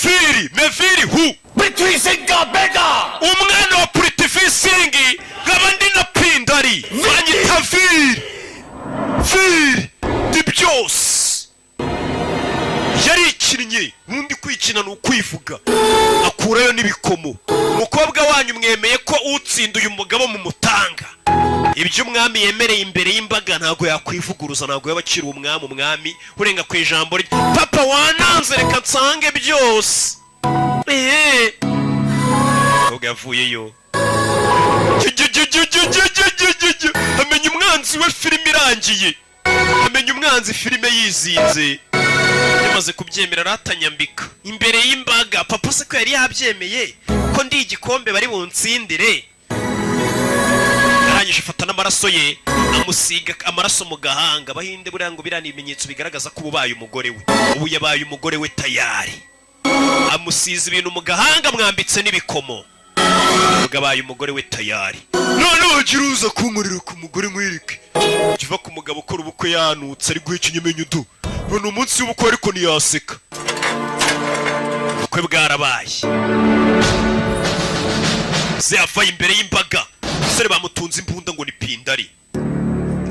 Meviri hu Prithvi सिंह का बेटा umwana wa Prithvi Singh nkaba ndi na Pindari banyita Vir di byose yarikinnye undi kwikina ni ukwivuga akurayo n'ibikomo umukobwa wanyu mwemeye ko utsinda uyu mugabo mu mutanga ibyo umwami yemereye imbere y'imbaga ntago yakwivuguruza ntago yabacira umwami urenga ku ijambo rye papa wananze reka nsange byose ubwo yavuyeyo amenya umwanzi we filime irangiye amenya umwanzi filime yizinze yamaze kubyemera aratanyambika imbere y'imbaga papa se ko yari yabyemeye ko ndi igikombe bari bunsindire arangije afata n'amaraso ye amusiga amaraso mu gahanga bahinde buriya ngo birana ibimenyetso bigaragaza ko ubaye umugore we ubu yabaye umugore we tayari amusiza ibintu mu gahanga mwambitse n'ibikomo ugabaye umugore we tayari none wagira uza kunkurira ku mugore nkwereke kiva ku mugabo ukora ubukwe yanutse ari guheca inyamenyo du none umunsi w'ubukwe ariko ntiyaseka ubukwe bwarabaye zavaye imbere y'imbaga umusore bamutunze imbunda ngo ni Pindari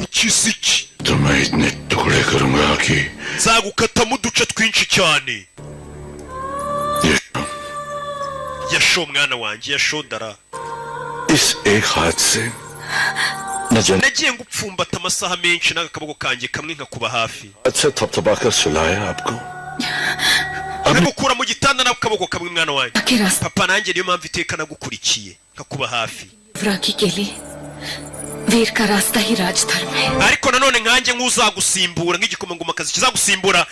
ikisiki nzagukatamo uduce twinshi cyane yasho mwana wanjye yashodara nagiye ngupfumbata amasaha menshi n'agakaboko kanjye kamwe nkakuba hafi nagukura mu gitanda n'akaboko kamwe mwana wanjye papa nanjye niyo mpamvu iteka nagukurikiye nkakuba hafi ariko nanone nkanjye nk'uzagusimbura nk'igikomangomakazi kizagusimbura